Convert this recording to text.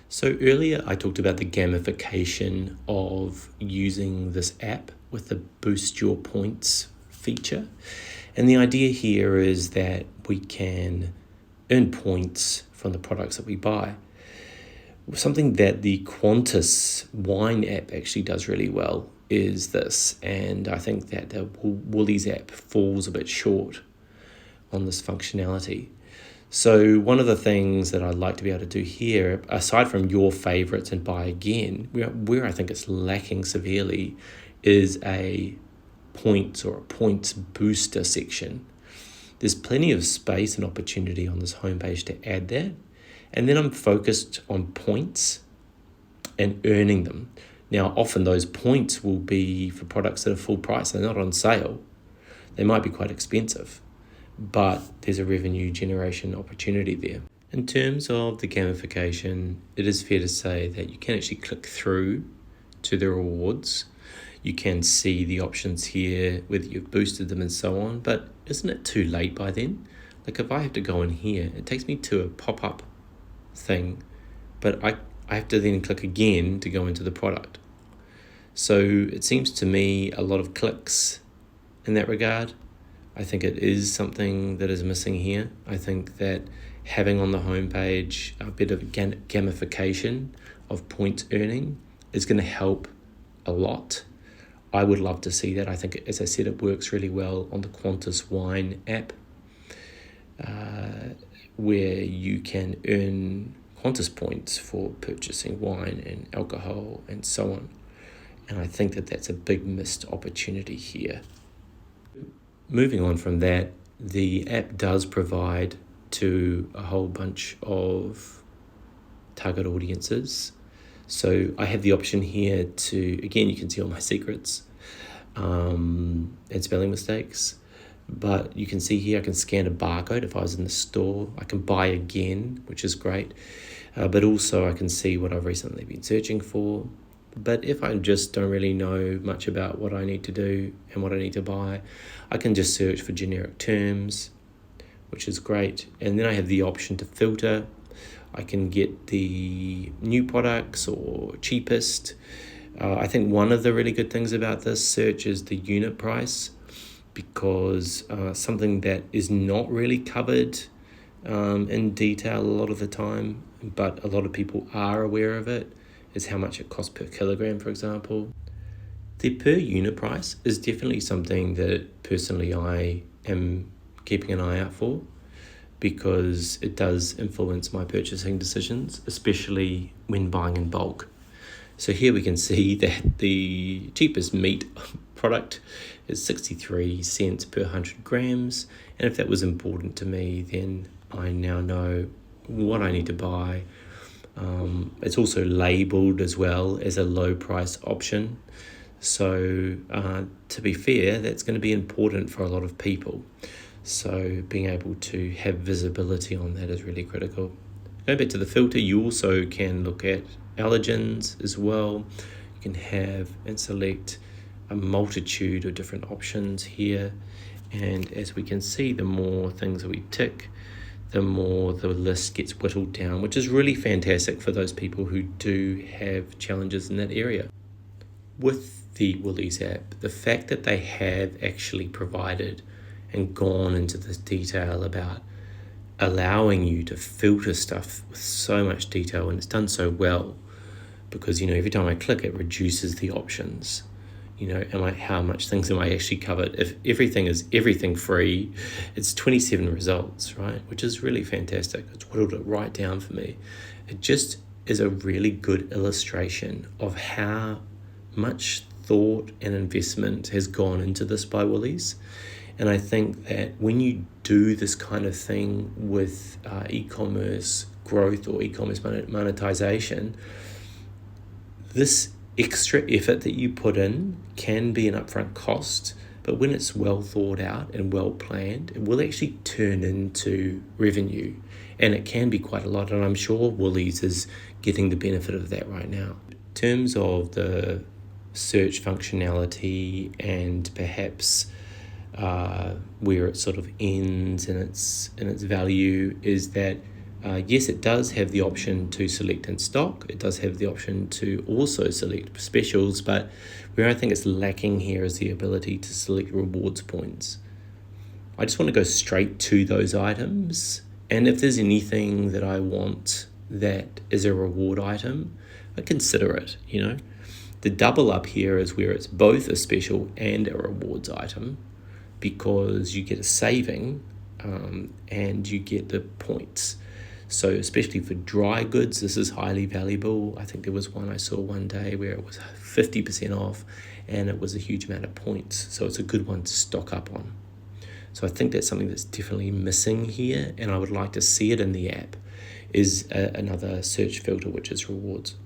So earlier I talked about the gamification of using this app with the boost your points feature. And the idea here is that we can earn points from the products that we buy. Something that the Qantas wine app actually does really well is this, and I think that the Woolies app falls a bit short on this functionality. So one of the things that I'd like to be able to do here, aside from your favorites and buy again, where I think it's lacking severely is a points or a points booster section. There's plenty of space and opportunity on this homepage to add that. And then I'm focused on points and earning them. Now, often those points will be for products that are full price. They're not on sale. They might be quite expensive, but there's a revenue generation opportunity there. In terms of the gamification, it is fair to say that you can actually click through to the rewards. You can see the options here, whether you've boosted them and so on, but isn't it too late by then? Like if I have to go in here, it takes me to a pop-up thing, but I have to then click again to go into the product. So it seems to me a lot of clicks in that regard. I think it is something that is missing here. I think that having on the homepage a bit of gamification of point earning is going to help a lot. I would love to see that. I think, as I said, it works really well on the Qantas wine app, where you can earn Qantas points for purchasing wine and alcohol and so on. And I think that that's a big missed opportunity here. Moving on from that, the app does provide to a whole bunch of target audiences. So I have the option here to, again, you can see all my secrets and spelling mistakes. But you can see here I can scan a barcode if I was in the store. I can buy again, which is great. But also I can see what I've recently been searching for. But if I just don't really know much about what I need to do and what I need to buy, I can just search for generic terms, which is great. And then I have the option to filter. I can get the new products or cheapest. I think one of the really good things about this search is the unit price, because something that is not really covered in detail a lot of the time, but a lot of people are aware of it, is how much it costs per kilogram, for example. The per unit price is definitely something that personally I am keeping an eye out for, because it does influence my purchasing decisions, especially when buying in bulk. So here we can see that the cheapest meat product is 63 cents per 100 grams. And if that was important to me, then I now know what I need to buy. It's also labelled as well as a low price option. So to be fair, that's going to be important for a lot of people. So being able to have visibility on that is really critical. Going back to the filter, you also can look at allergens as well. You can have and select a multitude of different options here. And as we can see, the more things that we tick, the more the list gets whittled down, which is really fantastic for those people who do have challenges in that area. With the Woolies app, the fact that they have actually provided and gone into this detail about allowing you to filter stuff with so much detail, and it's done so well, because every time I click it reduces the options. How much things am I actually covered? If everything is everything free, it's 27 results, right? Which is really fantastic. It's whittled it right down for me. It just is a really good illustration of how much thought and investment has gone into this by Woolies. And I think that when you do this kind of thing with e-commerce growth or e-commerce monetization, this extra effort that you put in can be an upfront cost, but when it's well thought out and well planned, it will actually turn into revenue, and it can be quite a lot, and I'm sure Woolies is getting the benefit of that right now. In terms of the search functionality and perhaps where it sort of ends in its value, is that Yes, it does have the option to select in stock. It does have the option to also select specials, but where I think it's lacking here is the ability to select rewards points. I just want to go straight to those items, and if there's anything that I want that is a reward item, I consider it, The double up here is where it's both a special and a rewards item, because you get a saving and you get the points. So especially for dry goods, this is highly valuable. I think there was one I saw one day where it was 50% off and it was a huge amount of points. So it's a good one to stock up on. So I think that's something that's definitely missing here, and I would like to see it in the app, is another search filter, which is rewards.